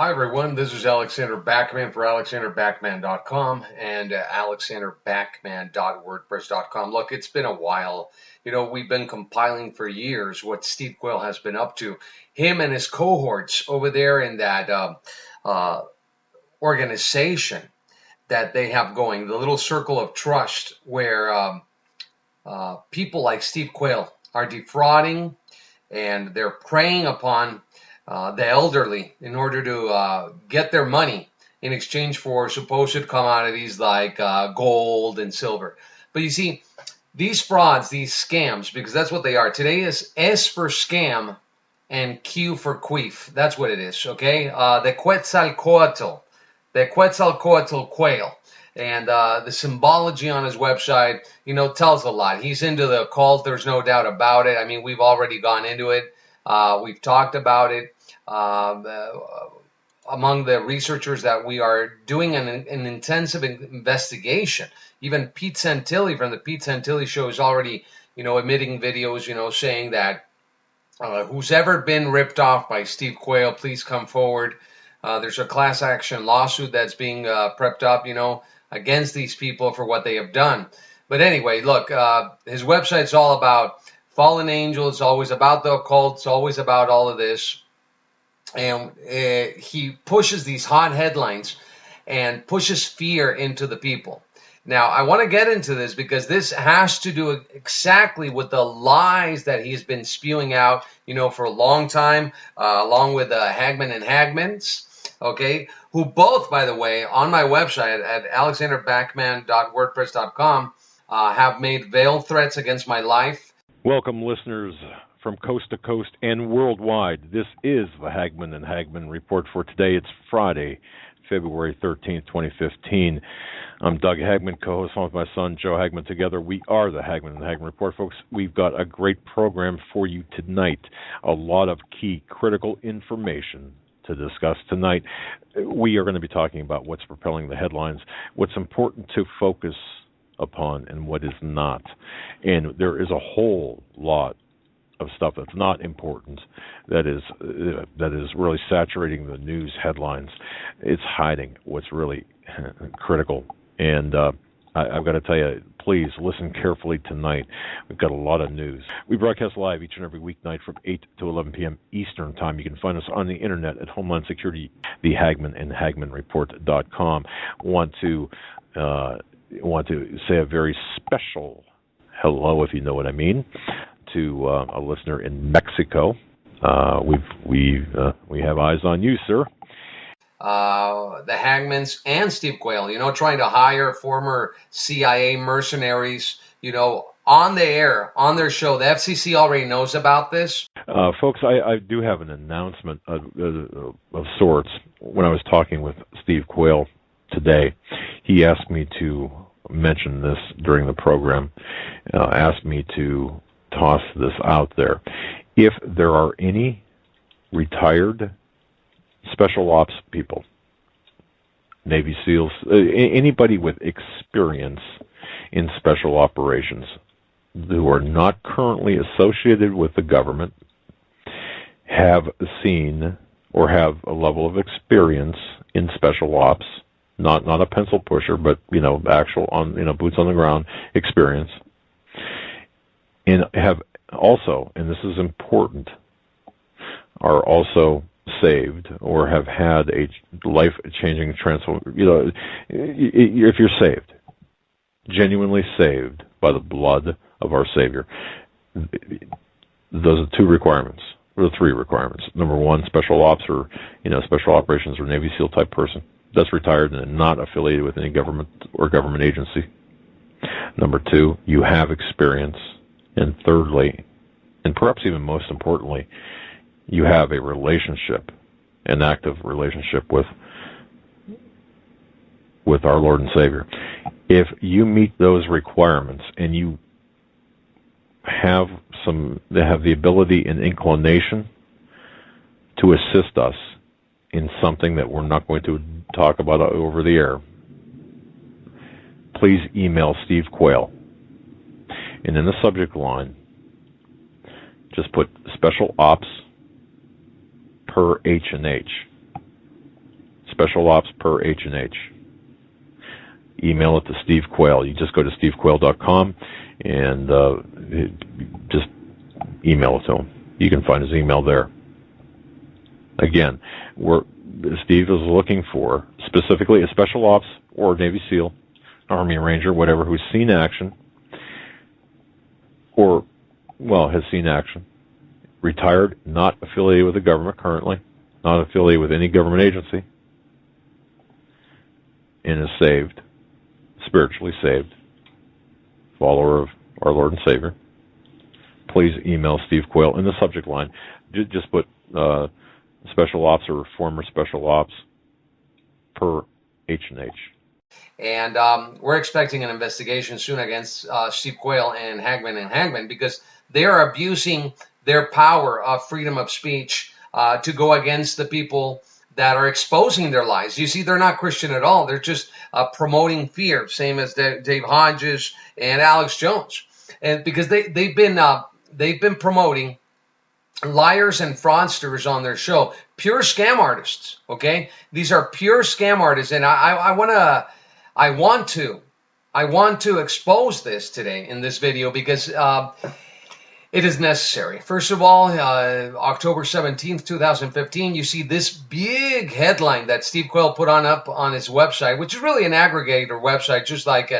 Hi everyone, this is Alexander Backman for AlexanderBackman.com and AlexanderBackman.wordpress.com. Look, it's been a while. We've been compiling for years what Steve Quayle has been up to. Him and his cohorts over there in that organization that they have going, the little circle of trust, where people like Steve Quayle are defrauding and they're preying upon the elderly in order to get their money in exchange for supposed commodities like gold and silver. But you see, these frauds, these scams, because that's what they are. Today is S for scam and Q for queef. That's what it is, okay? The Quetzalcoatl Quayle. And the symbology on his website, tells a lot. He's into the occult. There's no doubt about it. I mean, we've already gone into it. We've talked about it. Among the researchers that we are doing an intensive investigation. Even Pete Santilli from the Pete Santilli show is already, emitting videos, saying that who's ever been ripped off by Steve Quayle, please come forward. There's a class action lawsuit that's being prepped up, against these people for what they have done. But anyway, look, his website's all about fallen angels. It's always about the occult. It's always about all of this. And he pushes these hot headlines and pushes fear into the people. Now, I want to get into this because this has to do exactly with the lies that he's been spewing out, for a long time, along with Hagmann and Hagmans, okay, who both, by the way, on my website at alexanderbackman.wordpress.com have made veiled threats against my life. Welcome, listeners from coast to coast and worldwide. This is the Hagmann and Hagman Report for today. It's Friday, February 13th, 2015. I'm Doug Hagman, co-host with my son, Joe Hagman. Together, we are the Hagmann and Hagman Report. Folks, we've got a great program for you tonight. A lot of key critical information to discuss tonight. We are going to be talking about what's propelling the headlines, what's important to focus upon, and what is not. And there is a whole lot of stuff that's not important that is really saturating the news headlines. It's hiding what's really critical. And I've got to tell you, please listen carefully tonight. We've got a lot of news. We broadcast live each and every weeknight from 8 to 11 p.m. Eastern Time. You can find us on the internet at Homeland Security, the Hagmann and HagmanReport.com. Want to say a very special hello, if you know what I mean, to a listener in Mexico. We have eyes on you, sir. The Hagmans and Steve Quayle, trying to hire former CIA mercenaries, on the air, on their show. The FCC already knows about this. Folks, I do have an announcement of sorts. When I was talking with Steve Quayle today, he asked me to mention this during the program, asked me to toss this out there. If there are any retired special ops people, Navy SEALs, anybody with experience in special operations who are not currently associated with the government, have seen or have a level of experience in special ops, not a pencil pusher, but actual on boots on the ground experience, and have also, and this is important, are also saved or have had a life-changing transformation. If you're saved, genuinely saved by the blood of our Savior, those are two requirements, or three requirements. Number one, special ops or special operations or Navy SEAL type person that's retired and not affiliated with any government or government agency. Number two, you have experience. And thirdly, and perhaps even most importantly, you have a relationship, an active relationship with our Lord and Savior. If you meet those requirements and you have the ability and inclination to assist us in something that we're not going to talk about over the air, please email Steve Quayle. And in the subject line, just put Special Ops per H&H, special ops per H&H. Email it to Steve Quayle. You just go to stevequayle.com and just email it to him. You can find his email there. Again, Steve is looking for specifically a special ops or Navy SEAL, Army Ranger, whatever, who's seen action or, well, has seen action, retired, not affiliated with the government currently, not affiliated with any government agency, and is saved, spiritually saved, follower of our Lord and Savior. Please email Steve Quayle in the subject line. Just put special ops or former special ops per H&H. And we're expecting an investigation soon against Steve Quayle and Hagmann because they are abusing their power of freedom of speech to go against the people that are exposing their lies. You see, they're not Christian at all. They're just promoting fear, same as Dave Hodges and Alex Jones, and because they've been promoting liars and fraudsters on their show, pure scam artists. Okay, these are pure scam artists, and I want to expose this today in this video because it is necessary. First of all, October 17th, 2015, you see this big headline that Steve Quayle put up on his website, which is really an aggregator website, just like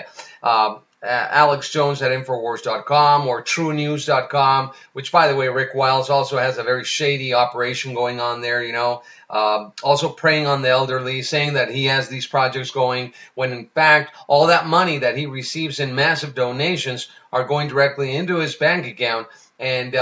Alex Jones at Infowars.com or TrueNews.com, which, by the way, Rick Wiles also has a very shady operation going on there, you know, also preying on the elderly, saying that he has these projects going, when in fact, all that money that he receives in massive donations are going directly into his bank account, and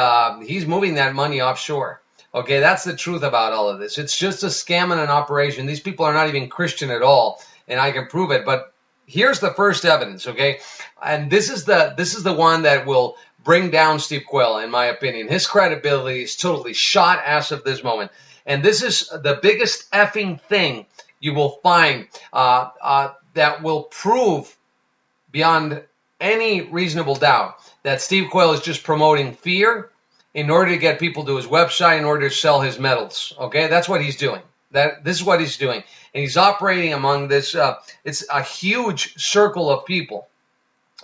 he's moving that money offshore. Okay, that's the truth about all of this. It's just a scam and an operation. These people are not even Christian at all, and I can prove it, but here's the first evidence, okay? And this is the one that will bring down Steve Quayle, in my opinion. His credibility is totally shot as of this moment. And this is the biggest effing thing you will find that will prove beyond any reasonable doubt that Steve Quayle is just promoting fear in order to get people to his website, in order to sell his metals. Okay, that's what he's doing. This is what he's doing, and he's operating among this. It's a huge circle of people.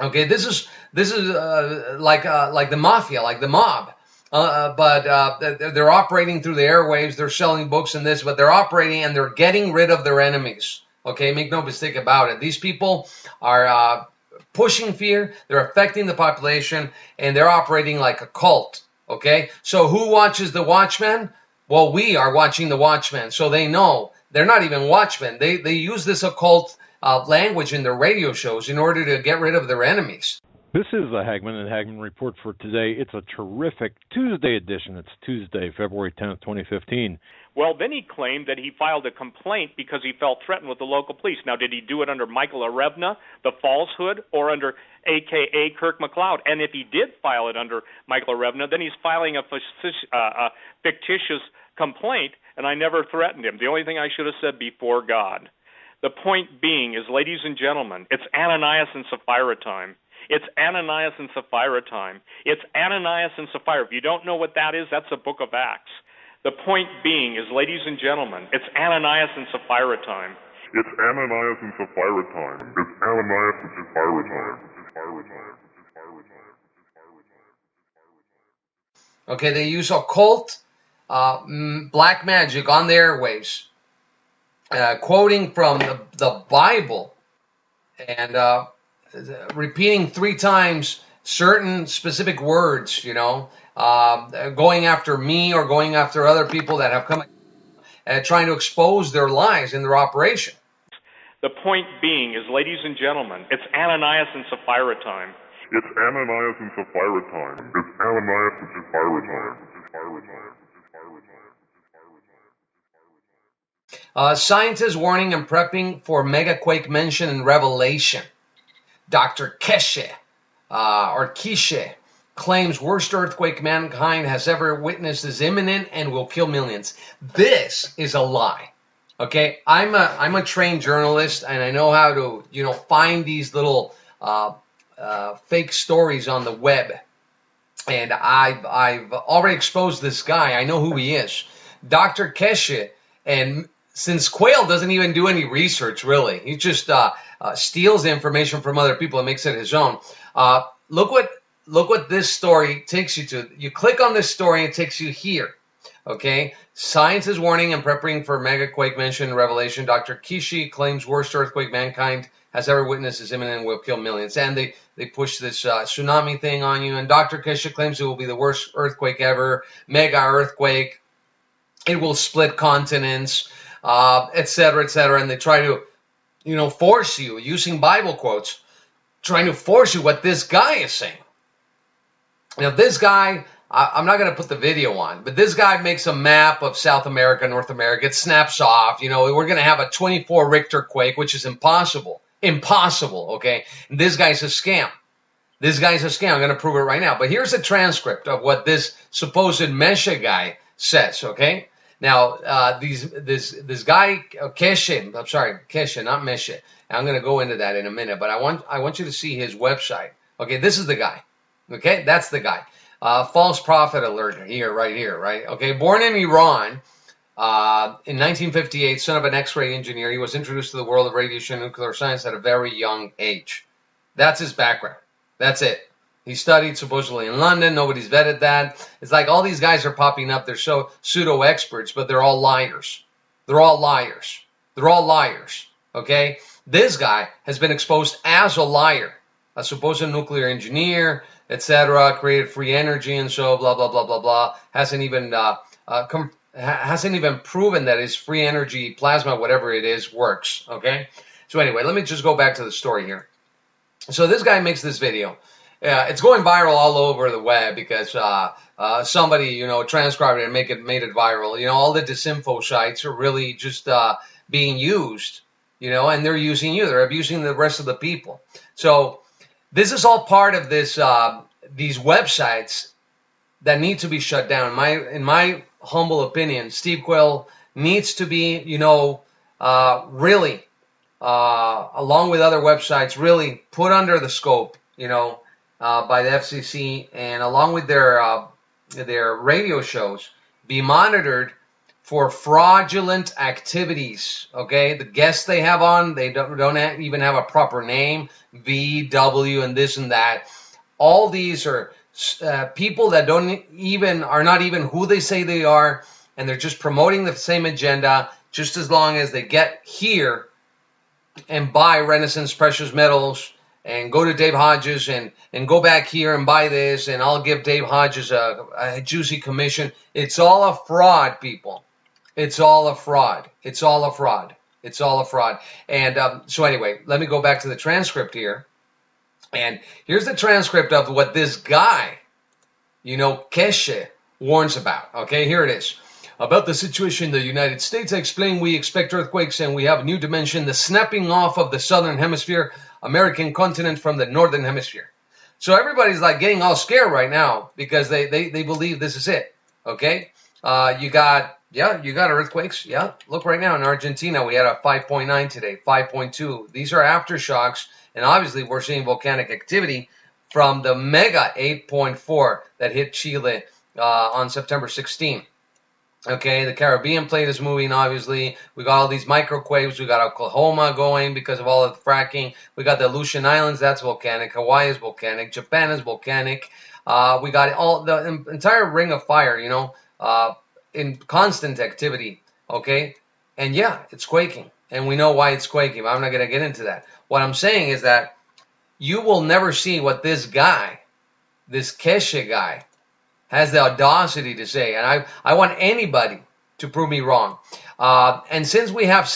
Okay, this is like the mafia, like the mob. But they're operating through the airwaves. They're selling books and this, but they're operating and they're getting rid of their enemies. Okay, make no mistake about it. These people are pushing fear. They're affecting the population, and they're operating like a cult. Okay, so who watches the Watchmen? Well, we are watching the Watchmen, so they know they're not even Watchmen. They use this occult language in their radio shows in order to get rid of their enemies. This is the Hagmann and Hagmann report for today. It's a terrific Tuesday edition. It's Tuesday, February 10th, 2015. Well, then he claimed that he filed a complaint because he felt threatened with the local police. Now, did he do it under Michael Arevna, the falsehood, or under a.k.a. Kirk McLeod? And if he did file it under Michael Arevna, then he's filing a fictitious complaint, and I never threatened him. The only thing I should have said before God. The point being is, ladies and gentlemen, it's Ananias and Sapphira time. It's Ananias and Sapphira time. It's Ananias and Sapphira. If you don't know what that is, that's the book of Acts. The point being is, ladies and gentlemen, it's Ananias and Sapphira time. It's Ananias and Sapphira time. It's Ananias and Sapphira time. Okay, they use occult black magic on the airwaves, quoting from the Bible and repeating 3 times certain specific words, you know, going after me or going after other people that have come trying to expose their lies in their operation. The point being is, ladies and gentlemen, it's Ananias and Sapphira time. It's Ananias and Sapphira time. It's Ananias and Sapphira time. Scientists warning and prepping for megaquake mentioned in Revelation. Dr. Keshe, or Keshe, claims worst earthquake mankind has ever witnessed is imminent and will kill millions. This is a lie. Okay, I'm a trained journalist, and I know how to, you know, find these little fake stories on the web. And I've already exposed this guy. I know who he is. Dr. Keshe and since Quayle doesn't even do any research, really, he just steals the information from other people and makes it his own. Look what this story takes you to. You click on this story, it takes you here. Okay, science is warning and preparing for mega quake mentioned in Revelation. Dr. Keshe claims worst earthquake mankind has ever witnessed is imminent and will kill millions. And they push this tsunami thing on you. And Dr. Keshe claims it will be the worst earthquake ever, mega earthquake. It will split continents, etc., etc. And they try to, force you, using Bible quotes, trying to force you what this guy is saying. Now, this guy, I'm not going to put the video on, but this guy makes a map of South America, North America. It snaps off. We're going to have a 24 Richter quake, which is impossible. Impossible, okay? And this guy's a scam. This guy's a scam. I'm going to prove it right now. But here's a transcript of what this supposed Meshe guy says, okay? Now, this guy, Keshe, not Meshe. I'm going to go into that in a minute, but I want you to see his website. Okay, this is the guy. Okay, that's the guy. False prophet alert right here, right? Okay, born in Iran in 1958, son of an X-ray engineer, he was introduced to the world of radiation and nuclear science at a very young age. That's his background. That's it. He studied supposedly in London. Nobody's vetted that. It's like all these guys are popping up. They're so pseudo-experts, but they're all liars. They're all liars. They're all liars. Okay? This guy has been exposed as a liar, a supposed nuclear engineer, etc., created free energy and so blah, blah, blah, blah, blah. Hasn't even proven that his free energy plasma, whatever it is, works. Okay? So anyway, let me just go back to the story here. So this guy makes this video. It's going viral all over the web because somebody, transcribed it and made it viral. All the disinfo sites are really just being used, and they're using you. They're abusing the rest of the people. So this is all part of this these websites that need to be shut down. In my humble opinion, Steve Quayle needs to be, really, along with other websites, really put under the scope, by the FCC, and along with their radio shows, be monitored for fraudulent activities. Okay, the guests they have on, they don't even have a proper name, VW and this and that. All these are people that are not even who they say they are, and they're just promoting the same agenda. Just as long as they get here and buy Renaissance precious metals, and go to Dave Hodges and go back here and buy this, and I'll give Dave Hodges a juicy commission. It's all a fraud, people. It's all a fraud. It's all a fraud. It's all a fraud. And so anyway, let me go back to the transcript here. And here's the transcript of what this guy, Keshe, warns about. Okay, here it is. About the situation in the United States, I explain we expect earthquakes and we have a new dimension, the snapping off of the southern hemisphere, American continent from the northern hemisphere. So everybody's like getting all scared right now because they believe this is it. Okay? You got earthquakes. Yeah. Look right now in Argentina, we had a 5.9 today, 5.2. These are aftershocks, and obviously we're seeing volcanic activity from the mega 8.4 that hit Chile on September 16th. Okay, the Caribbean plate is moving, obviously. We got all these microquaves. We got Oklahoma going because of all of the fracking. We got the Aleutian Islands, that's volcanic. Hawaii is volcanic. Japan is volcanic. We got all the entire ring of fire, in constant activity, okay? And yeah, it's quaking. And we know why it's quaking. I'm not going to get into that. What I'm saying is that you will never see what this guy, this Keshe guy, has the audacity to say, and I want anybody to prove me wrong. And since we have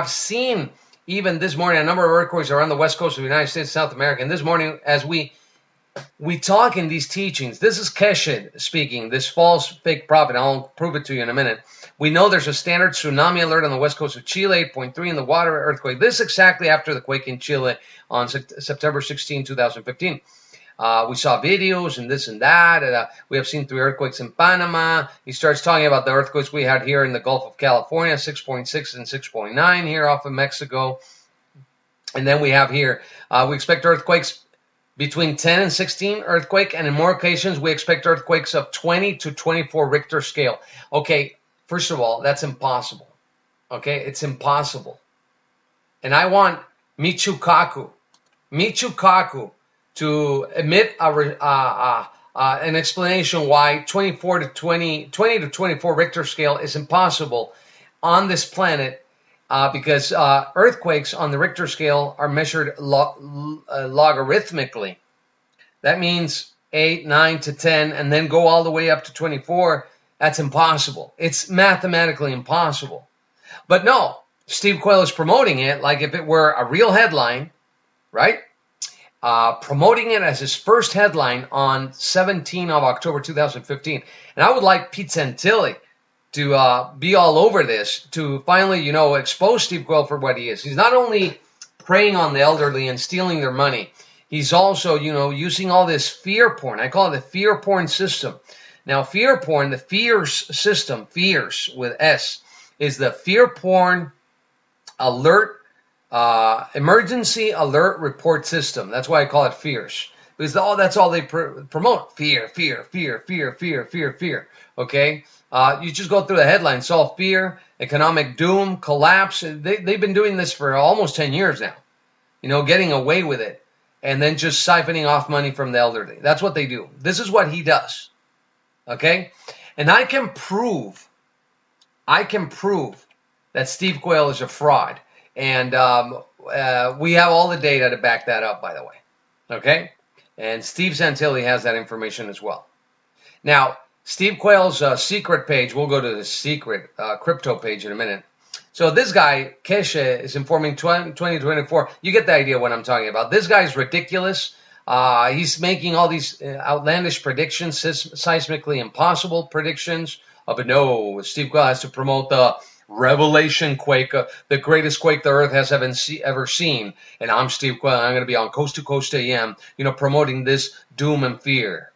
seen even this morning a number of earthquakes around the west coast of the United States, South America, and this morning as we talk in these teachings, this is Keshe speaking, this false fake prophet. I'll prove it to you in a minute. We know there's a standard tsunami alert on the west coast of Chile, 8.3 in the water earthquake. This exactly after the quake in Chile on September 16, 2015. We saw videos and this and that. We have seen 3 earthquakes in Panama. He starts talking about the earthquakes we had here in the Gulf of California, 6.6 and 6.9 here off of Mexico. And then we have here, we expect earthquakes between 10 and 16 earthquake, and in more occasions, we expect earthquakes of 20 to 24 Richter scale. Okay, first of all, that's impossible. Okay, it's impossible. And I want Michio Kaku to emit an explanation why 20 to 24 Richter scale is impossible on this planet, because earthquakes on the Richter scale are measured logarithmically. That means 8, 9 to 10, and then go all the way up to 24. That's impossible. It's mathematically impossible. But no, Steve Quayle is promoting it like if it were a real headline, right? Promoting it as his first headline on 17 of October 2015. And I would like Pete Santilli to be all over this, to finally, expose Steve Quayle for what he is. He's not only preying on the elderly and stealing their money, he's also, using all this fear porn. I call it the fear porn system. Now, fear porn, the fears system, fears with S, is the fear porn alert, emergency alert report system. That's why I call it fears. Because that's all they promote. Fear, fear, fear, fear, fear, fear, fear. Okay? You just go through the headlines. All fear, economic doom, collapse. They've been doing this for almost 10 years now. Getting away with it. And then just siphoning off money from the elderly. That's what they do. This is what he does. Okay? And I can prove that Steve Quayle is a fraud. And we have all the data to back that up, by the way. Okay? And Steve Santilli has that information as well. Now, Steve Quayle's secret page, we'll go to the secret crypto page in a minute. So this guy, Keshe, is informing 2024. You get the idea what I'm talking about. This guy's ridiculous. He's making all these outlandish predictions, seismically impossible predictions. But no, Steve Quayle has to promote the Revelation quake, the greatest quake the earth has ever seen. And I'm Steve Quayle. I'm going to be on Coast to Coast AM, promoting this doom and fear.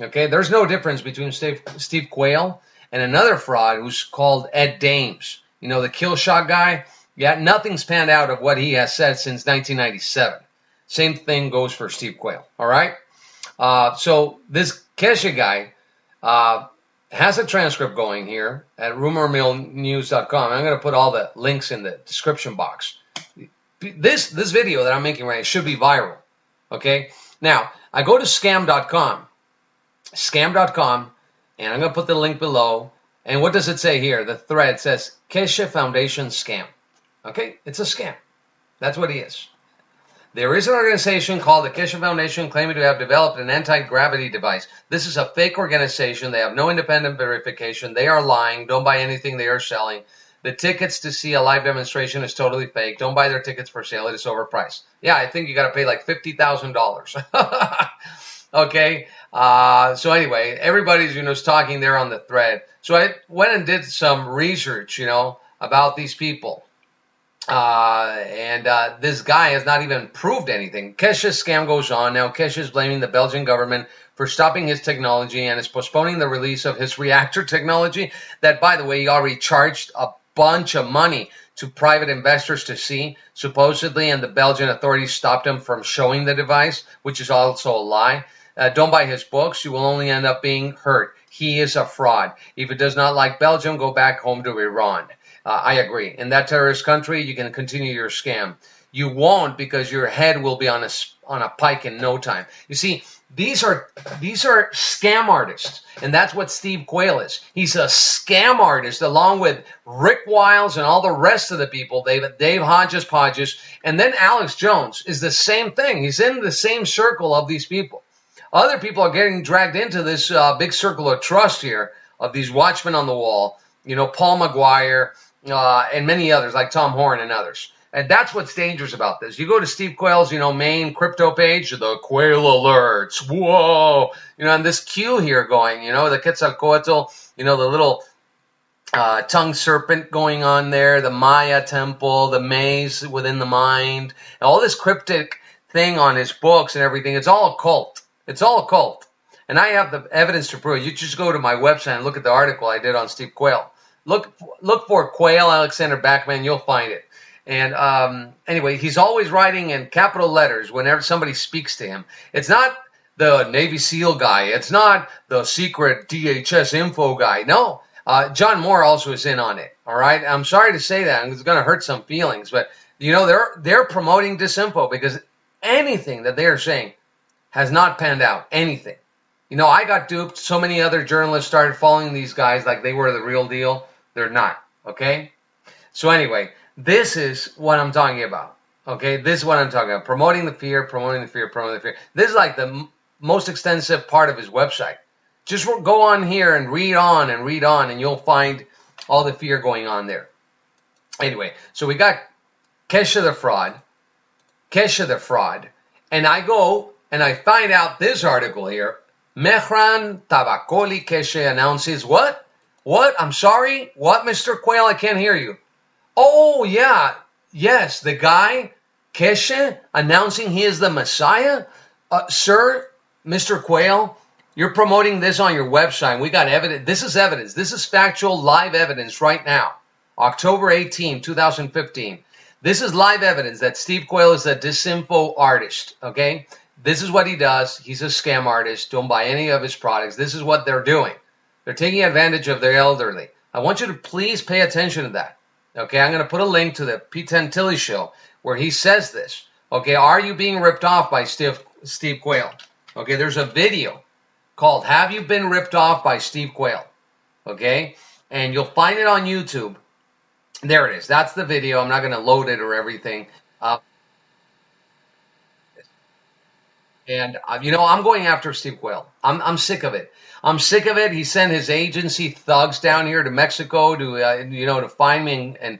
Okay, there's no difference between Steve Quayle and another fraud who's called Ed Dames. The kill shot guy. Yeah, nothing's panned out of what he has said since 1997. Same thing goes for Steve Quayle. All right. So this Keshe guy has a transcript going here at rumormillnews.com. I'm going to put all the links in the description box. This video that I'm making right now should be viral. Okay. Now I go to scam.com, and I'm going to put the link below. And what does it say here? The thread says Keshe Foundation scam. Okay, it's a scam. That's what he is. There is an organization called the Keshe Foundation claiming to have developed an anti-gravity device. This is a fake organization. They have no independent verification. They are lying. Don't buy anything they are selling. The tickets to see a live demonstration is totally fake. Don't buy their tickets for sale. It is overpriced. Yeah, I think you got to pay like $50,000. Okay. So anyway, everybody's, talking there on the thread. So I went and did some research, about these people. And this guy has not even proved anything. Keshe's scam goes on. Now Keshe is blaming the Belgian government for stopping his technology and is postponing the release of his reactor technology that, by the way, he already charged a bunch of money to private investors to see, supposedly, and the Belgian authorities stopped him from showing the device, which is also a lie. Don't buy his books. You will only end up being hurt. He is a fraud. If it does not like Belgium, go back home to Iran. I agree. In that terrorist country, you can continue your scam. You won't, because your head will be on a pike in no time. You see, these are scam artists, and that's what Steve Quayle is. He's a scam artist, along with Rick Wiles and all the rest of the people, Dave Hodges, and then Alex Jones is the same thing. He's in the same circle of these people. Other people are getting dragged into this big circle of trust here of these watchmen on the wall, Paul McGuire, and many others like Tom Horn and others. And that's what's dangerous about this. You go to Steve Quayle's, main crypto page, the Quayle alerts, whoa, and this Q here going, the Quetzalcoatl, the little tongue serpent going on there, the Maya temple, the maze within the mind, and all this cryptic thing on his books and everything. It's all occult. It's all occult. And I have the evidence to prove it. You just go to my website and look at the article I did on Steve Quayle. Look for Quayle, Alexander Backman. You'll find it. And anyway, he's always writing in capital letters whenever somebody speaks to him. It's not the Navy SEAL guy. It's not the secret DHS info guy. No, John Moore also is in on it. All right. I'm sorry to say that. It's going to hurt some feelings, but they're promoting disinfo because anything that they are saying has not panned out. Anything. I got duped. So many other journalists started following these guys like they were the real deal. They're not. Okay. So anyway, this is what I'm talking about. Okay. This is what I'm talking about. Promoting the fear, promoting the fear, promoting the fear. This is like the most extensive part of his website. Just go on here and read on, and you'll find all the fear going on there. Anyway, so we got Keshe the fraud, and I go and I find out this article here. Mehran Tabakoli Keshe announces what? What? I'm sorry? What, Mr. Quayle? I can't hear you. Oh, yeah. Yes, the guy, Keshe, announcing he is the Messiah? Sir, Mr. Quayle, you're promoting this on your website. We got evidence. This is evidence. This is factual live evidence right now. October 18, 2015. This is live evidence that Steve Quayle is a disinfo artist, okay? This is what he does. He's a scam artist. Don't buy any of his products. This is what they're doing. They're taking advantage of their elderly. I want you to please pay attention to that, okay? I'm going to put a link to the Pete Santilli show where he says this, okay? Are you being ripped off by Steve Quayle? Okay, there's a video called Have You Been Ripped Off by Steve Quayle? Okay, and you'll find it on YouTube. There it is. That's the video. I'm not going to load it or everything. I'm going after Steve Quayle. I'm sick of it. I'm sick of it. He sent his agency thugs down here to Mexico to find me, and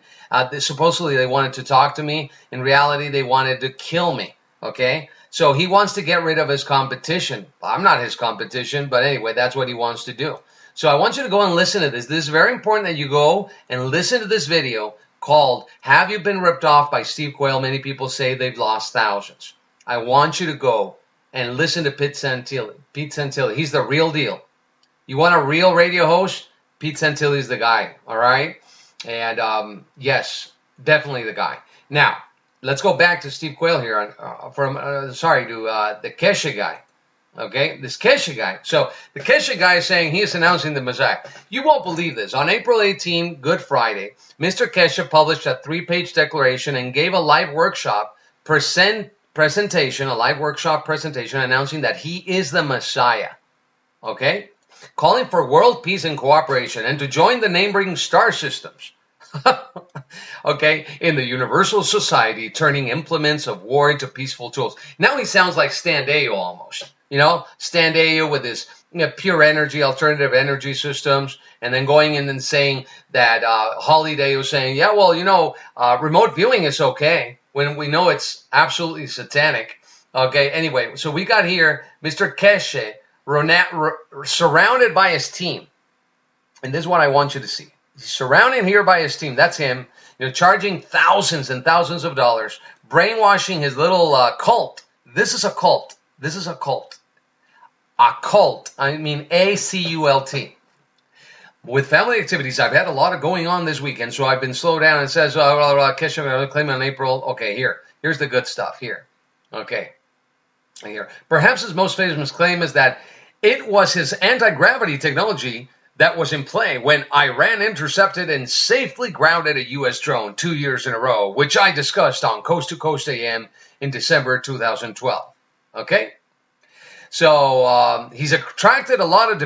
supposedly they wanted to talk to me. In reality, they wanted to kill me. Okay. So he wants to get rid of his competition. I'm not his competition, but anyway, that's what he wants to do. So I want you to go and listen to this. This is very important that you go and listen to this video called Have You Been Ripped Off by Steve Quayle? Many people say they've lost thousands. I want you to go and listen to Pete Santilli. Pete Santilli, he's the real deal. You want a real radio host? Pete Santilli is the guy, all right? And yes, definitely the guy. Now, let's go back to Steve Quayle here, the Keshe guy. Okay, this Keshe guy. So the Keshe guy is saying he is announcing the Messiah. You won't believe this. On April 18, Good Friday, Mr. Keshe published a 3-page declaration and gave a live workshop presentation announcing that he is the Messiah. Okay, calling for world peace and cooperation and to join the neighboring star systems. Okay, in the universal society, turning implements of war into peaceful tools. Now he sounds like Stan Deyo almost. Stan Deyo with his pure energy, alternative energy systems, and then going in and saying that Holly Deyo saying, yeah, well, remote viewing is okay when we know it's absolutely satanic. Okay, anyway, so we got here Mr. Keshe surrounded by his team. And this is what I want you to see. He's surrounded here by his team. That's him. Charging thousands and thousands of dollars, brainwashing his little cult. This is a cult. This is a cult. A cult. I mean ACULT. With family activities, I've had a lot of going on this weekend, so I've been slowed down. And says, Keshe claim on April. Okay, here's the good stuff. Here. Okay. Here. Perhaps his most famous claim is that it was his anti-gravity technology that was in play when Iran intercepted and safely grounded a U.S. drone 2 years in a row, which I discussed on Coast to Coast AM in December 2012. Okay? So he's attracted a lot of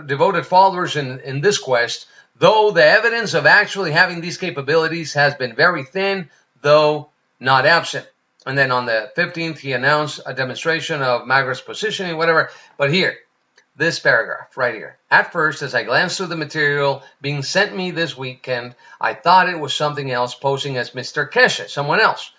devoted followers in this quest, though the evidence of actually having these capabilities has been very thin, though not absent. And then on the 15th, he announced a demonstration of Magra's positioning, whatever. But here, this paragraph right here. At first, as I glanced through the material being sent me this weekend, I thought it was something else posing as Mr. Keshe, someone else,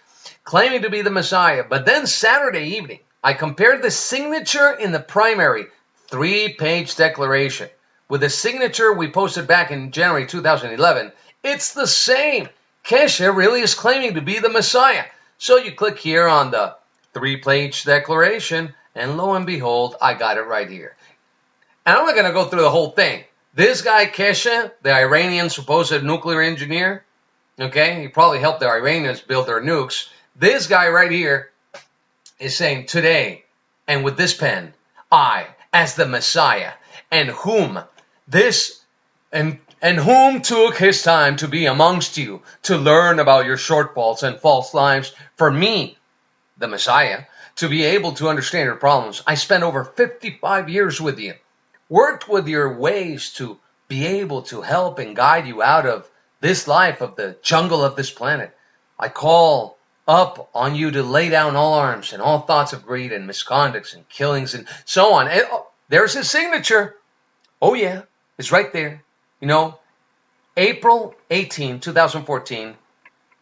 claiming to be the Messiah. But then Saturday evening, I compared the signature in the primary 3-page declaration with the signature we posted back in January 2011. It's the same. Keshe really is claiming to be the Messiah. So you click here on the 3-page declaration, and lo and behold, I got it right here. And I'm not going to go through the whole thing. This guy, Keshe, the Iranian supposed nuclear engineer, okay, he probably helped the Iranians build their nukes. This guy right here is saying, today, and with this pen, I, as the Messiah, and whom this and whom took his time to be amongst you, to learn about your shortfalls and false lives, for me, the Messiah, to be able to understand your problems. I spent over 55 years with you, worked with your ways to be able to help and guide you out of this life of the jungle of this planet. I call up on you to lay down all arms and all thoughts of greed and misconducts and killings and so on. And, there's his signature. Oh yeah, it's right there. You know, April 18, 2014,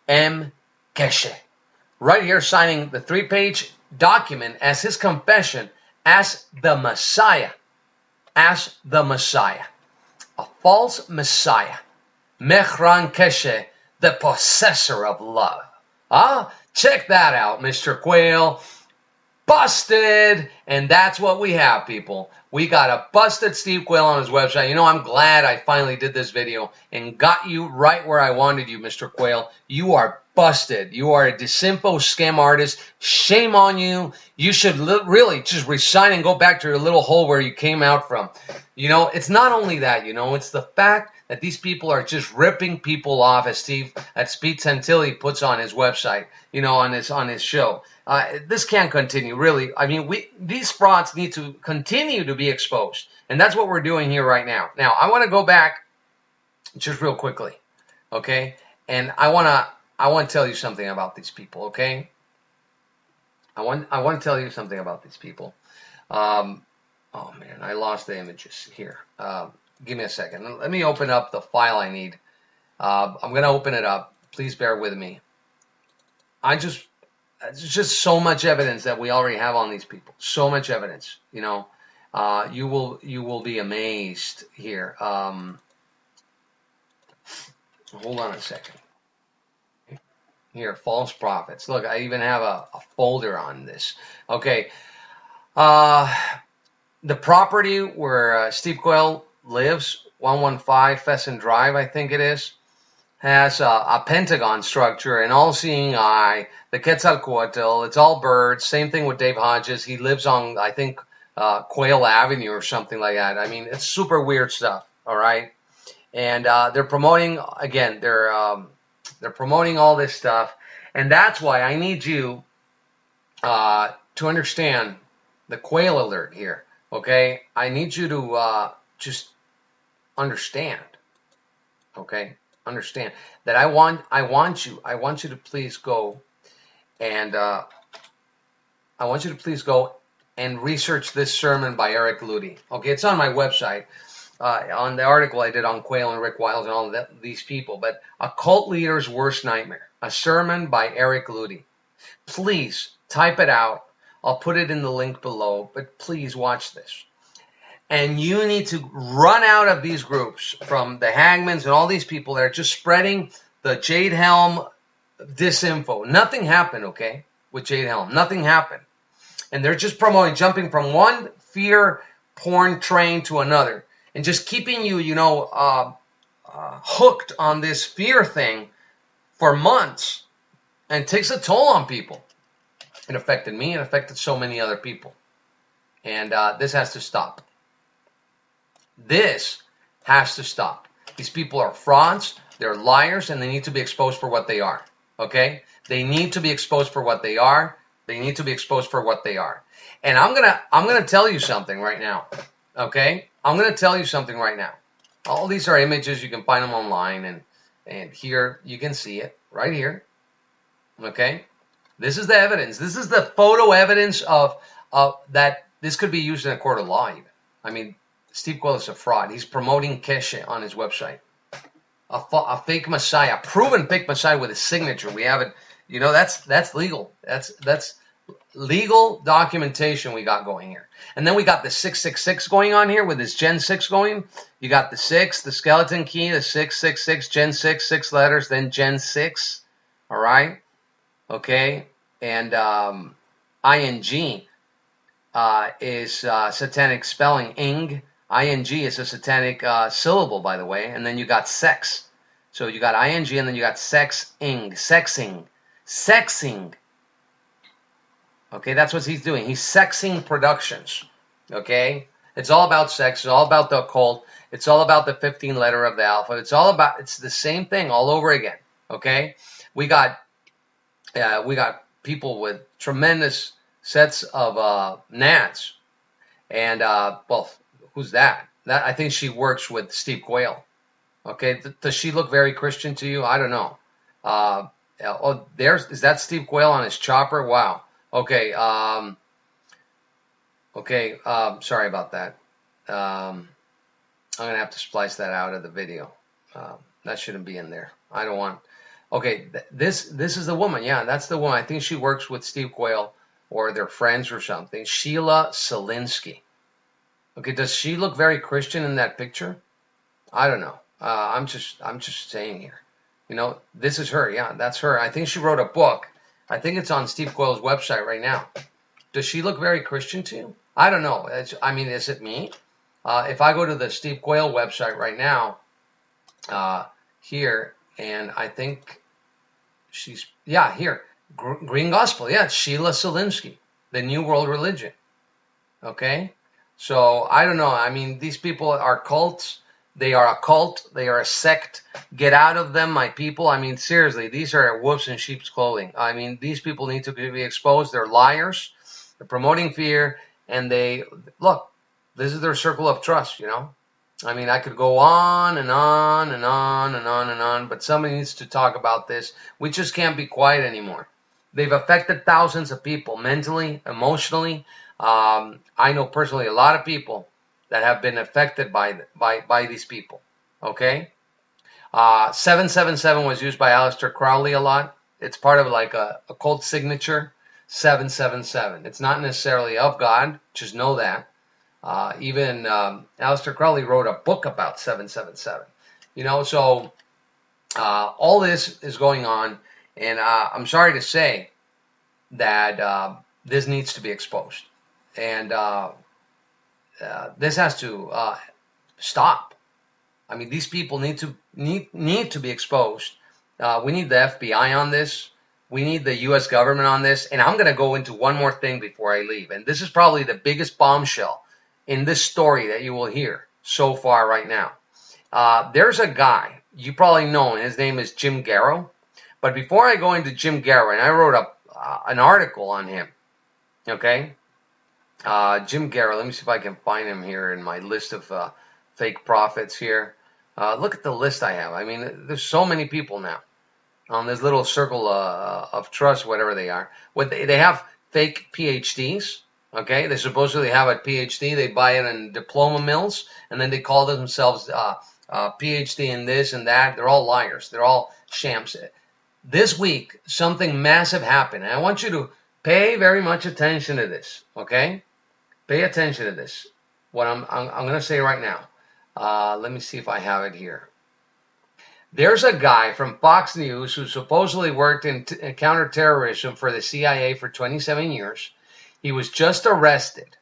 M. Keshe. Right here signing the 3-page document as his confession as the Messiah. As the Messiah. A false Messiah. Mehran Keshe, the possessor of love. Check that out, Mr. Quayle. Busted! And that's what we have, people. We got a busted Steve Quayle on his website. You know, I'm glad I finally did this video and got you right where I wanted you, Mr. Quayle. You are busted. You are a disinfo scam artist. Shame on you. You should really just resign and go back to your little hole where you came out from. You know, it's not only that, you know, it's the fact that these people are just ripping people off, as Pete Santilli puts on his website, you know, on his show. This can't continue, really. I mean, these frauds need to continue to be exposed, and that's what we're doing here right now. Now, I want to go back just real quickly, okay? And I want to tell you something about these people, okay? I want to tell you something about these people. Oh man, I lost the images here. Give me a second. Let me open up the file I need. I'm going to open it up. Please bear with me. There's just so much evidence that we already have on these people. So much evidence, you know. You will be amazed here. Hold on a second. Here, false prophets. Look, I even have a folder on this. Okay. The property where Steve Quayle lives, 115 Pheasant Drive, I think it is, has a pentagon structure, an all-seeing eye, the Quetzalcoatl. It's all birds. Same thing with Dave Hodges. He lives on, I think, Quayle Avenue or something like that. I mean, it's super weird stuff, all right? And they're promoting, again, they're promoting all this stuff. And that's why I need you to understand the Quayle alert here, okay? I need you to just understand, okay? Understand that I want you to please go and research this sermon by Eric Ludy. Okay, it's on my website, on the article I did on Quayle and Rick Wiles and all these people. But A Cult Leader's Worst Nightmare, a sermon by Eric Ludy. Please type it out. I'll put it in the link below, but please watch this. And you need to run out of these groups from the Hagmans and all these people that are just spreading the Jade Helm disinfo. Nothing happened, okay, with Jade Helm. Nothing happened. And they're just promoting, jumping from one fear porn train to another and just keeping you, you know, hooked on this fear thing for months. And it takes a toll on people. It affected me. It affected so many other people. And this has to stop. This has to stop. These people are frauds, they're liars, and they need to be exposed for what they are. Okay? They need to be exposed for what they are. They need to be exposed for what they are. And I'm gonna tell you something right now. Okay? I'm gonna tell you something right now. All these are images, you can find them online, and here you can see it right here. Okay? This is the evidence. This is the photo evidence of that this could be used in a court of law even. I mean, Steve Quayle is a fraud. He's promoting Keshe on his website. A fake Messiah, a proven fake Messiah with a signature. We have it. You know, that's legal. That's legal documentation we got going here. And then we got the 666 going on here with this Gen 6 going. You got the 6, the skeleton key, the 666, Gen 6, 6 letters, then Gen 6. All right? Okay? And ING is satanic spelling, ing. ING is a satanic syllable, by the way. And then you got sex. So you got ING and then you got sex-ing. Sexing. Sexing. Okay, that's what he's doing. He's sexing productions. Okay? It's all about sex. It's all about the occult. It's all about the 15 letter of the alphabet. It's the same thing all over again. Okay? We got people with tremendous sets of nads. And, well, who's that? I think she works with Steve Quayle. Okay? Does she look very Christian to you? I don't know. Is that Steve Quayle on his chopper? Wow. Okay. Sorry about that. I'm going to have to splice that out of the video. That shouldn't be in there. I don't want. Okay, this is the woman. Yeah, that's the woman. I think she works with Steve Quayle or they're friends or something. Sheila Selinsky. Okay, does she look very Christian in that picture? I don't know. I'm just saying here. You know, this is her. Yeah, that's her. I think she wrote a book. I think it's on Steve Quayle's website right now. Does she look very Christian to you? I don't know. Is it me? If I go to the Steve Quayle website right now, here, and I think she's, yeah, here, Green Gospel. Yeah, it's Sheila Selinsky, the New World Religion. Okay? So, I don't know. I mean, these people are cults. They are a cult. They are a sect. Get out of them, my people. I mean, seriously, these are wolves in sheep's clothing. I mean, these people need to be exposed. They're liars. They're promoting fear. And look, this is their circle of trust, you know. I mean, I could go on and on and on and on and on, but somebody needs to talk about this. We just can't be quiet anymore. They've affected thousands of people mentally, emotionally. I know personally a lot of people that have been affected by these people. Okay? 777 was used by Aleister Crowley a lot. It's part of like a cult signature, 777. It's not necessarily of God. Just know that. Even Aleister Crowley wrote a book about 777. You know, so all this is going on, and I'm sorry to say that this needs to be exposed. And this has to stop. I mean, these people need to be exposed. We need the FBI on this. We need the U.S. government on this. And I'm going to go into one more thing before I leave. And this is probably the biggest bombshell in this story that you will hear so far right now. There's a guy, you probably know him. His name is Jim Garrow. But before I go into Jim Garrow, and I wrote an article on him, okay? Jim Garrow, let me see if I can find him here in my list of fake prophets here. Look at the list I have. I mean, there's so many people now on this little circle of trust, whatever they are. They have fake PhDs, okay? They supposedly have a PhD. They buy it in diploma mills, and then they call themselves PhD in this and that. They're all liars. They're all shams. This week, something massive happened, and I want you to pay very much attention to this, okay? Pay attention to this. What I'm going to say right now. Let me see if I have it here. There's a guy from Fox News who supposedly worked in counterterrorism for the CIA for 27 years. He was just arrested.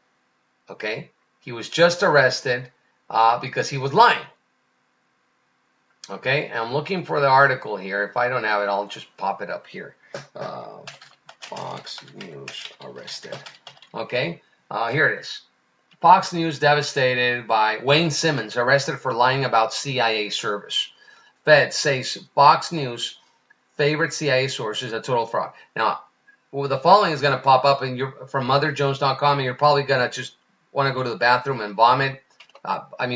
Okay? He was just arrested because he was lying. Okay? And I'm looking for the article here. If I don't have it, I'll just pop it up here. Fox News arrested. Okay? Here it is. Fox News devastated by Wayne Simmons arrested for lying about CIA service. Fed says Fox News favorite CIA source is a total fraud. Now, well, the following is going to pop up from motherjones.com, and you're probably going to just want to go to the bathroom and vomit.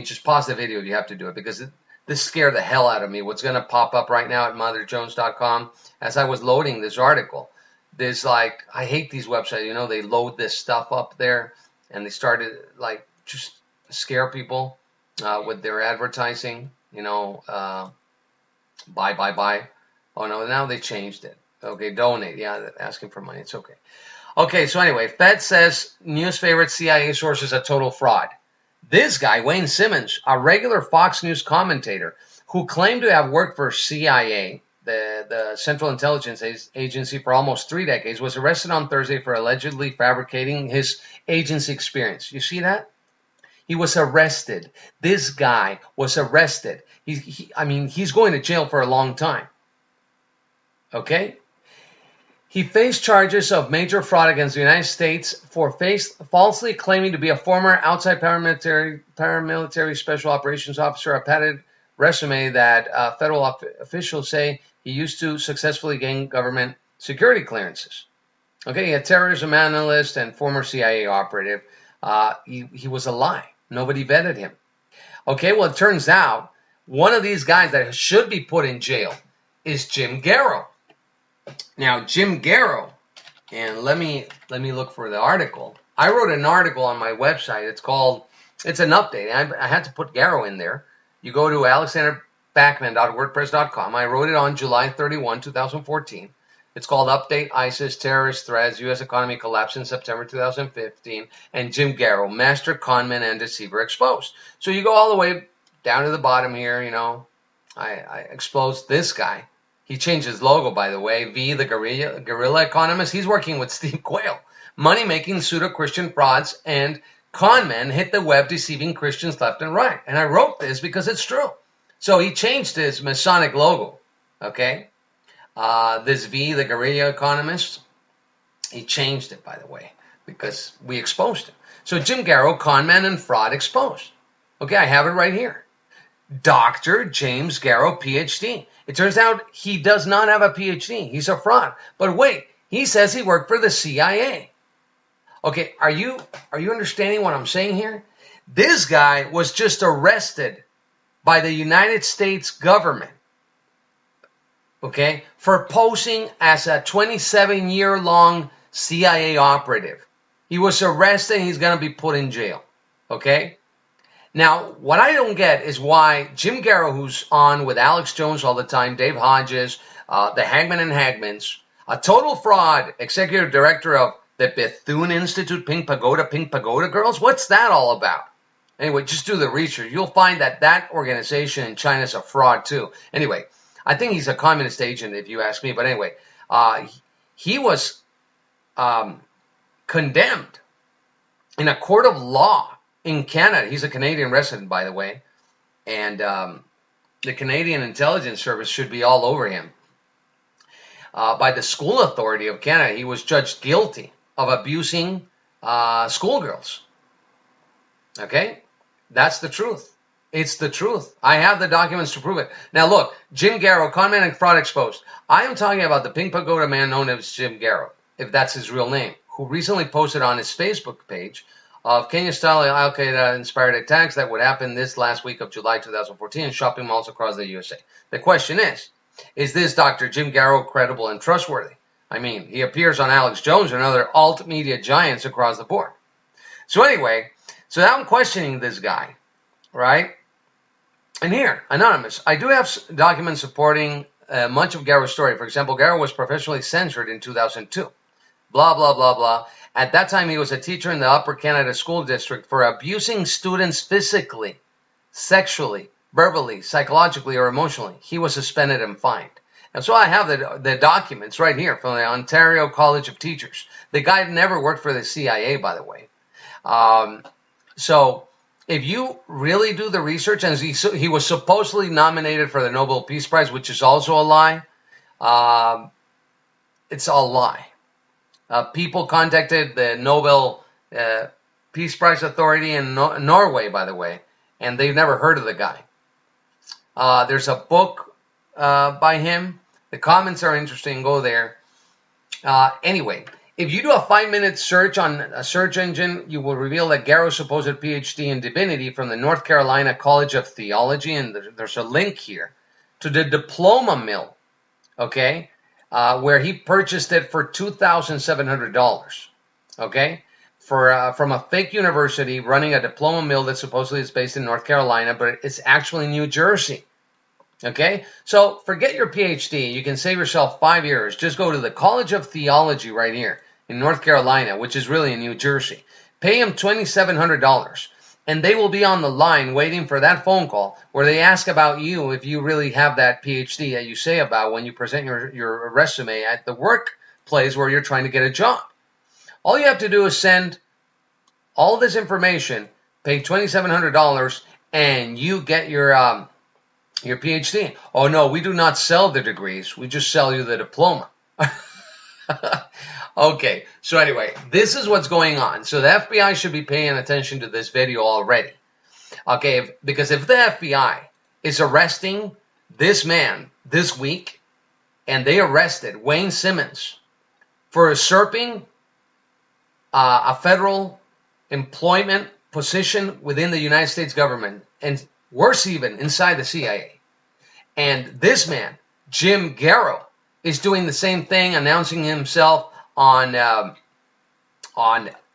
Just pause the video if you have to do it, because this scared the hell out of me. What's going to pop up right now at motherjones.com as I was loading this article. There's I hate these websites. You know, they load this stuff up there, and they started just scare people with their advertising. You know, buy. Oh no, now they changed it. Okay, donate. Yeah, asking for money. It's okay. Okay, so anyway, Fed says news favorite CIA source is a total fraud. This guy, Wayne Simmons, a regular Fox News commentator who claimed to have worked for CIA, the Central Intelligence Agency, for almost 3 decades, was arrested on Thursday for allegedly fabricating his agency experience. You see that? He was arrested. This guy was arrested. He's going to jail for a long time. Okay? He faced charges of major fraud against the United States for falsely claiming to be a former outside paramilitary special operations officer, a padded resume that federal officials say he used to successfully gain government security clearances. Okay, a terrorism analyst and former CIA operative. He was a lie. Nobody vetted him. Okay, well, it turns out one of these guys that should be put in jail is Jim Garrow. Now, Jim Garrow, and let me look for the article. I wrote an article on my website. It's an update. I had to put Garrow in there. You go to alexanderbackman.wordpress.com. I wrote it on July 31, 2014. It's called Update ISIS Terrorist Threats, U.S. Economy Collapse in September 2015, and Jim Garrow, Master Conman and Deceiver Exposed. So you go all the way down to the bottom here, I exposed this guy. He changed his logo, by the way. V, the guerrilla economist. He's working with Steve Quayle. Money-making pseudo-Christian frauds and con men hit the web deceiving Christians left and right. And I wrote this because it's true. So he changed his Masonic logo, okay? This V, the guerrilla economist, he changed it, by the way, because we exposed him. So Jim Garrow, con man and fraud exposed. Okay, I have it right here. Dr. James Garrow, PhD. It turns out he does not have a PhD. He's a fraud. But wait, he says he worked for the CIA. Okay, are you understanding what I'm saying here? This guy was just arrested by the United States government, okay, for posing as a 27-year-long CIA operative. He was arrested and he's going to be put in jail, okay? Now, what I don't get is why Jim Garrow, who's on with Alex Jones all the time, Dave Hodges, the Hagmann and Hagmans, a total fraud, executive director of the Bethune Institute, Pink Pagoda Girls, what's that all about? Anyway, just do the research. You'll find that organization in China is a fraud too. Anyway, I think he's a communist agent if you ask me. But anyway, he was condemned in a court of law in Canada. He's a Canadian resident, by the way, and the Canadian Intelligence Service should be all over him. By the School Authority of Canada, he was judged guilty of abusing schoolgirls. Okay? That's the truth. It's the truth. I have the documents to prove it. Now look, Jim Garrow, conman and fraud exposed. I am talking about the Pink Pagoda man known as Jim Garrow, if that's his real name, who recently posted on his Facebook page of Kenya-style Al-Qaeda-inspired attacks that would happen this last week of July 2014 in shopping malls across the USA. The question is this Dr. Jim Garrow credible and trustworthy? I mean, he appears on Alex Jones and other alt media giants across the board. So anyway, so now I'm questioning this guy, right? And here, anonymous, I do have documents supporting much of Garrow's story. For example, Garrow was professionally censored in 2002. Blah, blah, blah, blah. At that time, he was a teacher in the Upper Canada School District for abusing students physically, sexually, verbally, psychologically, or emotionally. He was suspended and fined. And so I have the documents right here from the Ontario College of Teachers. The guy never worked for the CIA, by the way. So if you really do the research, and he was supposedly nominated for the Nobel Peace Prize, which is also a lie, it's a lie. People contacted the Nobel Peace Prize Authority in Norway, by the way, and they've never heard of the guy. There's a book by him. The comments are interesting. Go there. Anyway, if you do a 5-minute search on a search engine, you will reveal that Garrow's supposed PhD in divinity from the North Carolina College of Theology, and there's a link here to the diploma mill, okay, where he purchased it for $2,700, okay, from a fake university running a diploma mill that supposedly is based in North Carolina, but it's actually New Jersey. Okay, so forget your PhD. You can save yourself 5 years. Just go to the College of Theology right here in North Carolina, which is really in New Jersey. Pay them $2,700, and they will be on the line waiting for that phone call where they ask about you if you really have that PhD that you say about when you present your resume at the workplace where you're trying to get a job. All you have to do is send all this information, pay $2,700, and you get your PhD. Oh, no, we do not sell the degrees. We just sell you the diploma. Okay, so anyway, this is what's going on. So the FBI should be paying attention to this video already. Okay, because if the FBI is arresting this man this week, and they arrested Wayne Simmons for usurping a federal employment position within the United States government, and worse even, inside the CIA. And this man, Jim Garrow, is doing the same thing, announcing himself on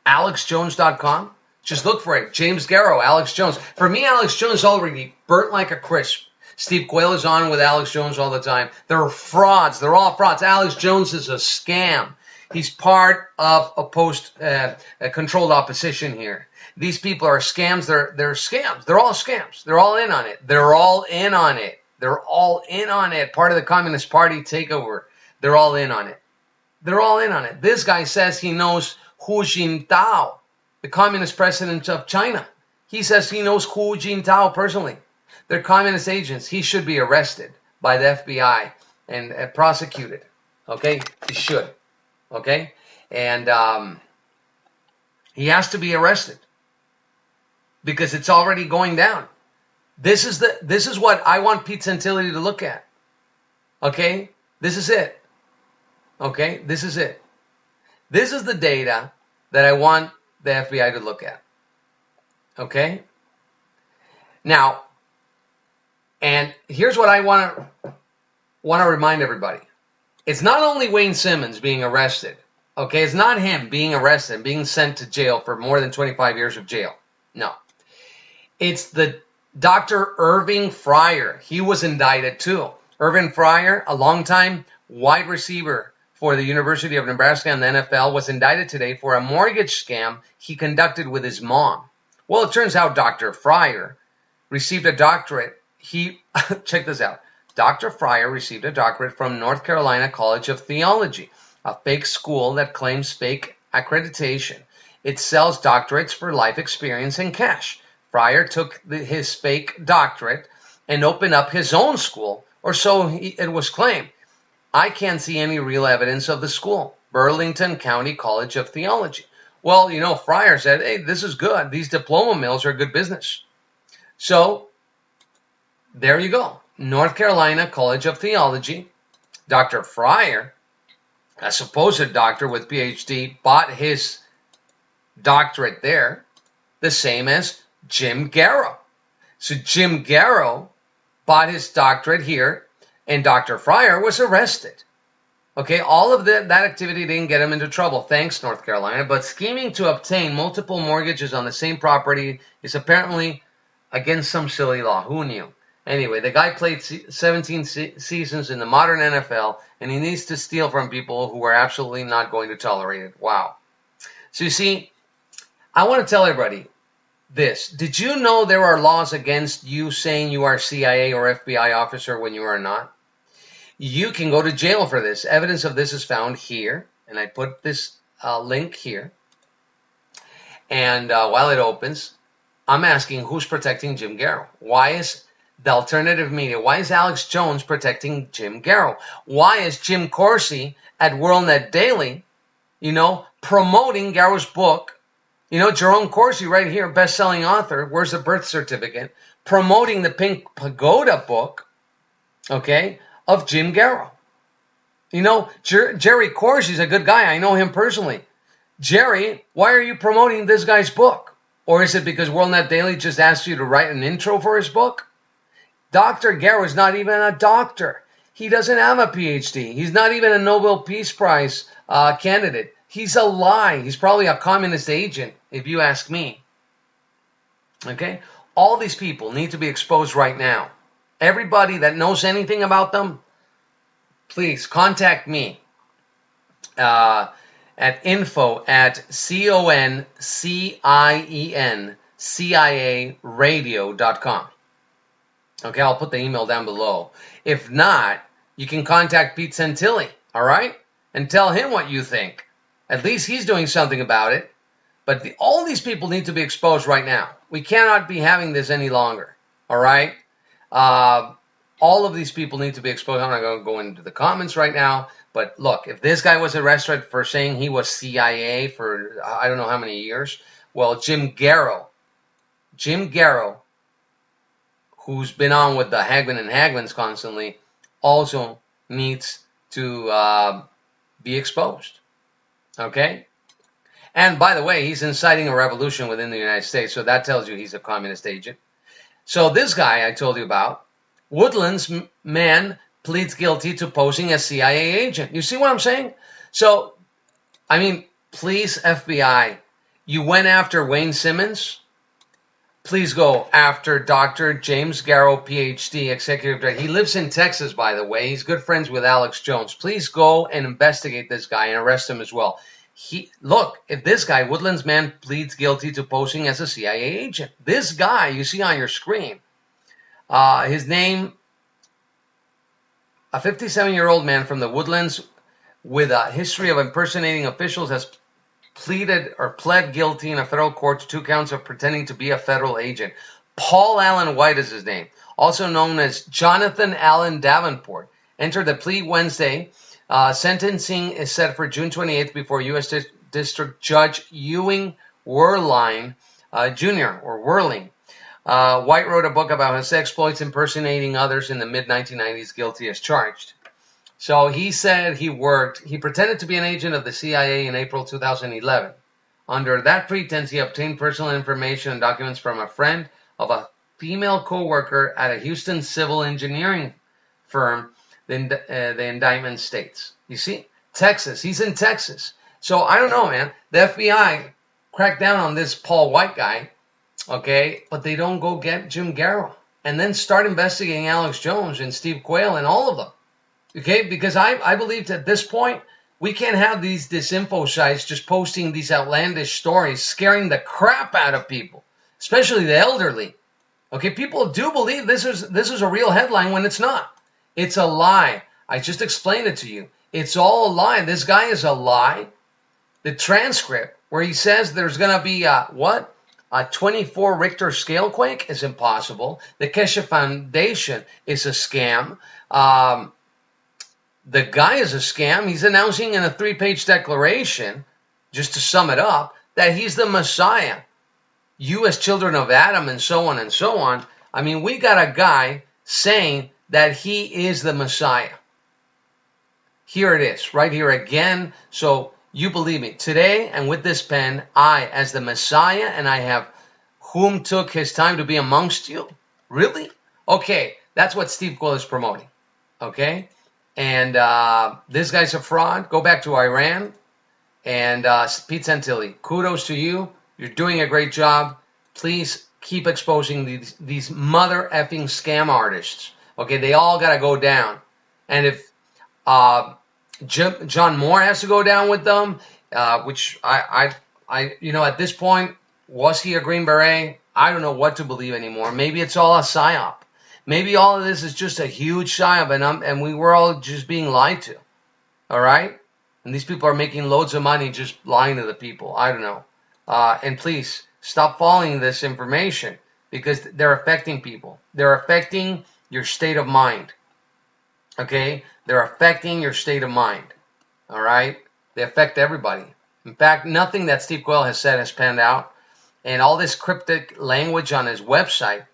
AlexJones.com. Just look for it. James Garrow, Alex Jones. For me, Alex Jones already burnt like a crisp. Steve Quayle is on with Alex Jones all the time. They're frauds. They're all frauds. Alex Jones is a scam. He's part of a controlled opposition here. These people are scams. They're scams. They're all scams. They're all in on it. They're all in on it. They're all in on it. Part of the Communist Party takeover. They're all in on it. They're all in on it. This guy says he knows Hu Jintao, the communist president of China. He says he knows Hu Jintao personally. They're communist agents. He should be arrested by the FBI and prosecuted. Okay? He should. Okay? And he has to be arrested because it's already going down. This is what I want Pete Santilli to look at. Okay? This is it. Okay? This is it. This is the data that I want the FBI to look at. Okay? Now, and here's what I want to remind everybody. It's not only Wayne Simmons being arrested. Okay? It's not him being arrested and being sent to jail for more than 25 years of jail. No. It's the Dr. Irving Fryer. He was indicted too. Irving Fryer, a longtime wide receiver for the University of Nebraska and the NFL, was indicted today for a mortgage scam he conducted with his mom. Well, it turns out Dr. Fryer received a doctorate. Check this out. Dr. Fryer received a doctorate from North Carolina College of Theology, a fake school that claims fake accreditation. It sells doctorates for life experience and cash. Fryer took his fake doctorate and opened up his own school, or so it was claimed. I can't see any real evidence of the school, Burlington County College of Theology. Well, you know, Fryer said, hey, this is good. These diploma mills are good business. So, there you go. North Carolina College of Theology. Dr. Fryer, a supposed doctor with PhD, bought his doctorate there, the same as Jim Garrow. So Jim Garrow bought his doctorate here, and Dr. Fryer was arrested. Okay, all of that activity didn't get him into trouble, thanks North Carolina, but scheming to obtain multiple mortgages on the same property is apparently against some silly law. Who knew? Anyway, the guy played 17 seasons in the modern NFL, and he needs to steal from people who are absolutely not going to tolerate it. Wow. So you see, I want to tell everybody this. Did you know there are laws against you saying you are CIA or FBI officer when you are not? You can go to jail for this. Evidence of this is found here, and I put this link here. And while it opens, I'm asking who's protecting Jim Garrow? Why is the alternative media, why is Alex Jones protecting Jim Garrow? Why is Jim Corsi at WorldNet Daily, promoting Garrow's book? Jerome Corsi right here, best-selling author, where's the birth certificate? Promoting the Pink Pagoda book, okay, of Jim Garrow. Jerry Corsi's a good guy. I know him personally. Jerry, why are you promoting this guy's book? Or is it because WorldNet Daily just asked you to write an intro for his book? Dr. Garrow is not even a doctor. He doesn't have a PhD. He's not even a Nobel Peace Prize candidate. He's a lie. He's probably a communist agent, if you ask me. Okay? All these people need to be exposed right now. Everybody that knows anything about them, please contact me at info@CONCIENCIAradio.com. Okay, I'll put the email down below. If not, you can contact Pete Santilli, all right? And tell him what you think. At least he's doing something about it. But all these people need to be exposed right now. We cannot be having this any longer, all right? All of these people need to be exposed. I'm not going to go into the comments right now, But look, if this guy was arrested for saying he was CIA for I don't know how many years, well, Jim Garrow, who's been on with the Hagmann and Hagmans constantly, also needs to be exposed. Okay? And by the way, he's inciting a revolution within the United States, so that tells you he's a communist agent. So this guy I told you about, Woodlands man pleads guilty to posing as CIA agent. You see what I'm saying? So, I mean, please, FBI, you went after Wayne Simmons. Please go after Dr. James Garrow, PhD, executive director. He lives in Texas, by the way. He's good friends with Alex Jones. Please go and investigate this guy and arrest him as well. Look, if this guy, Woodlands man, pleads guilty to posing as a CIA agent, this guy you see on your screen, his name, a 57-year-old man from the Woodlands with a history of impersonating officials, has pled guilty in a federal court to 2 counts of pretending to be a federal agent. Paul Allen White is his name, also known as Jonathan Allen Davenport, entered the plea Wednesday. Sentencing is set for June 28th before U.S. District Judge Ewing Werlein Jr. or Werling. White wrote a book about his exploits impersonating others in the mid-1990s, guilty as charged. So he said he pretended to be an agent of the CIA in April 2011. Under that pretense, he obtained personal information and documents from a friend of a female co-worker at a Houston civil engineering firm, the indictment states. You see? Texas. He's in Texas. So I don't know, man. The FBI cracked down on this Paul White guy, okay, but they don't go get Jim Garrow and then start investigating Alex Jones and Steve Quayle and all of them. Okay, because I believe at this point, we can't have these disinfo sites just posting these outlandish stories, scaring the crap out of people, especially the elderly. Okay, people do believe this is a real headline when it's not. It's a lie. I just explained it to you. It's all a lie. This guy is a lie. The transcript where he says there's going to be a 24 Richter scale quake is impossible. The Keshe Foundation is a scam. The guy is a scam. He's announcing in a 3-page declaration, just to sum it up, that he's the Messiah. You as children of Adam and so on and so on. I mean, we got a guy saying that he is the Messiah. Here it is, right here again. So you believe me. Today, and with this pen, I, as the Messiah, and I have whom took his time to be amongst you. Really? Okay, that's what Steve Quayle is promoting. Okay? And this guy's a fraud. Go back to Iran. And Pete Santilli, kudos to you. You're doing a great job. Please keep exposing these mother effing scam artists. Okay, they all got to go down. And if John Moore has to go down with them, which I at this point, was he a Green Beret? I don't know what to believe anymore. Maybe it's all a psyop. Maybe all of this is just a huge psyop, and we were all just being lied to. All right? And these people are making loads of money just lying to the people. I don't know. And please, stop following this information because they're affecting people. They're affecting your state of mind. Okay? They're affecting your state of mind. All right? They affect everybody. In fact, nothing that Steve Quayle has said has panned out. And all this cryptic language on his website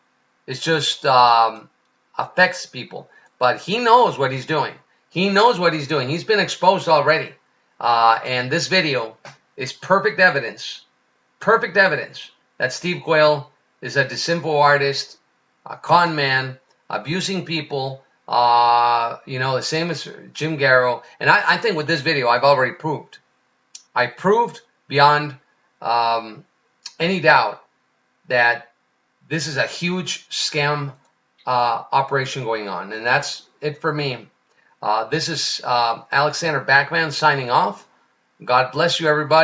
is just affects people. But he knows what he's doing. He knows what he's doing. He's been exposed already. And this video is perfect evidence that Steve Quayle is a disinfo artist, a con man, abusing people, the same as Jim Garrow. And I think with this video, I've already proved. I proved beyond any doubt that this is a huge scam operation going on. And that's it for me. This is Alexander Backman signing off. God bless you, everybody.